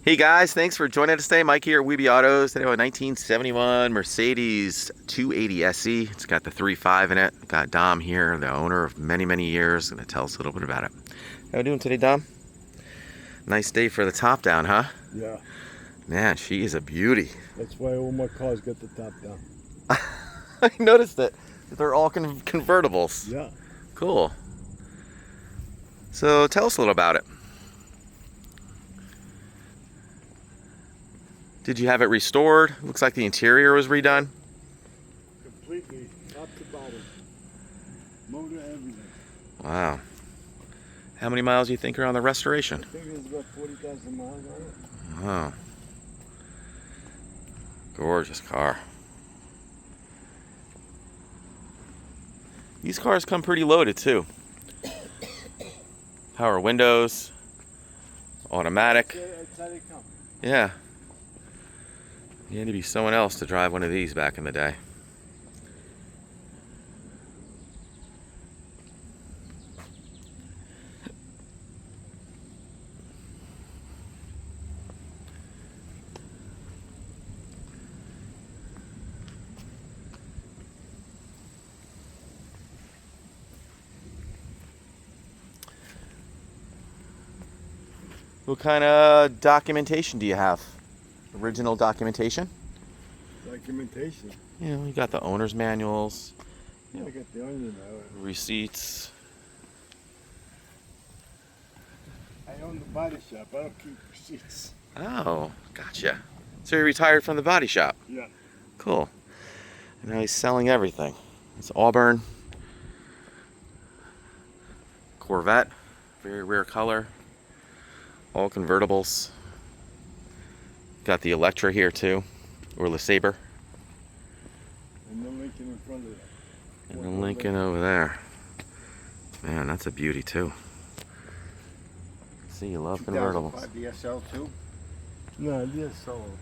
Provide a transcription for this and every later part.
Hey guys, thanks for joining us today. Mike here at Weeby Autos. Today with a 1971 Mercedes 280 SE. It's got the 3.5 in it. Got Dom here, the owner of many, many years. Gonna tell us a little bit about it. How we doing today, Dom? Nice day for the top down, huh? Yeah. Man, she is a beauty. That's why all my cars got the top down. I noticed it. They're all convertibles. Yeah. Cool. So tell us a little about it. Did you have it restored? Looks like the interior was redone. Completely, top to bottom. Motor, everything. Wow. How many miles do you think are on the restoration? I think there's about 40,000 miles on it. Oh. Gorgeous car. These cars come pretty loaded too. Power windows, automatic. That's how they come. Yeah. You had to be someone else to drive one of these back in the day. What kind of documentation do you have? Original documentation? Documentation. You know, you got the owner's manuals, Yeah, I got the onion now. receipts. I own the body shop. I don't keep receipts. Oh, gotcha. So you retired from the body shop. Yeah. Cool. And now he's selling everything. It's Auburn. Corvette. Very rare color. All convertibles. Got the Electra here too. Or the Sabre. And the Lincoln in front of it. And the Lincoln over there. Man, that's a beauty too. See, you love convertibles. 2005 DSL too? No, yes, sold.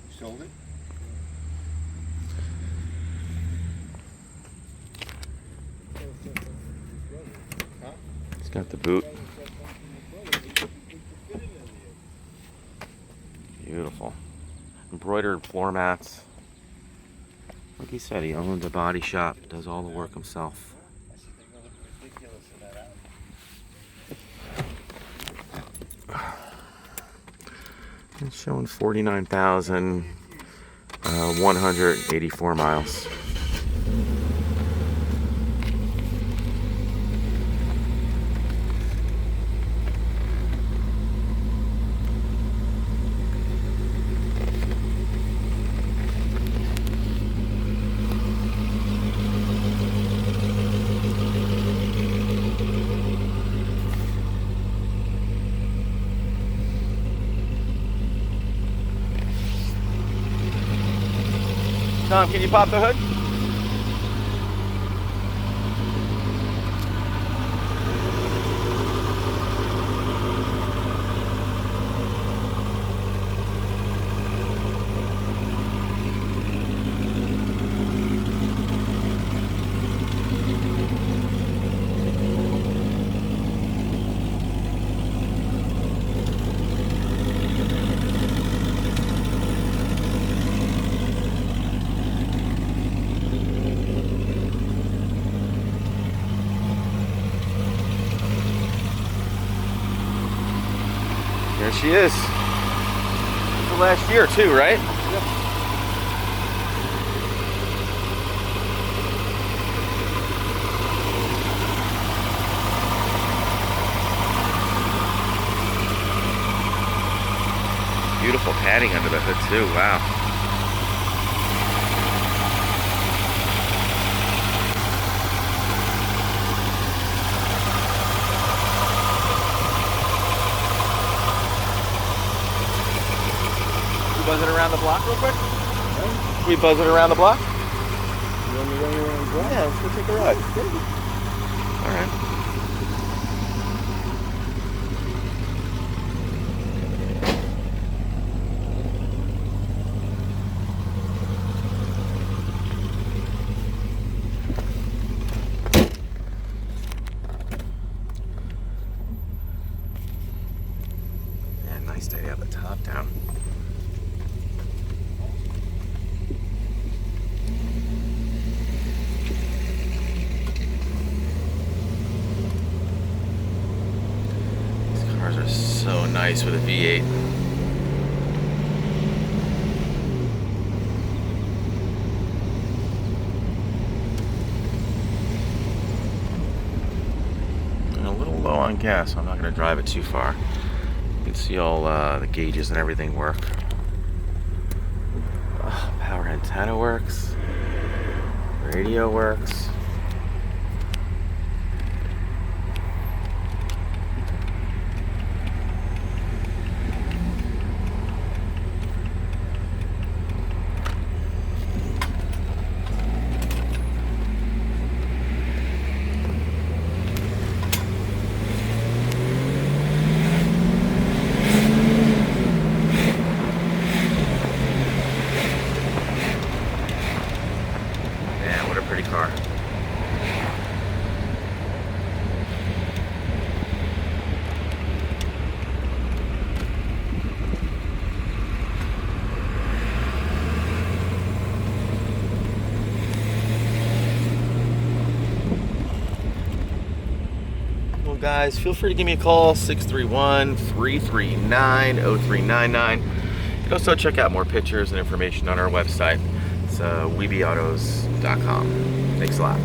You sold it? Huh? It's got the boot. Beautiful. Embroidered floor mats. Like he said, he owns a body shop, does all the work himself. It's showing 49,184 miles. Tom, can you pop the hood? There she is. The last year too, right? Yep. Beautiful padding under the hood too, wow. Buzz it around the block real quick? Right? Can we buzz it around the block? You want me to run around the block? Yeah, let's go take a ride. Alright. nice day to have the top down. These cars are so nice with a V8. And a little low on gas, so I'm not going to drive it too far. You can see all the gauges and everything work. Oh, power antenna works. Radio works. Man, what a pretty car. Well, guys, feel free to give me a call, 631-339-0399. You can also check out more pictures and information on our website. It's weebieautos.com. Thanks a lot.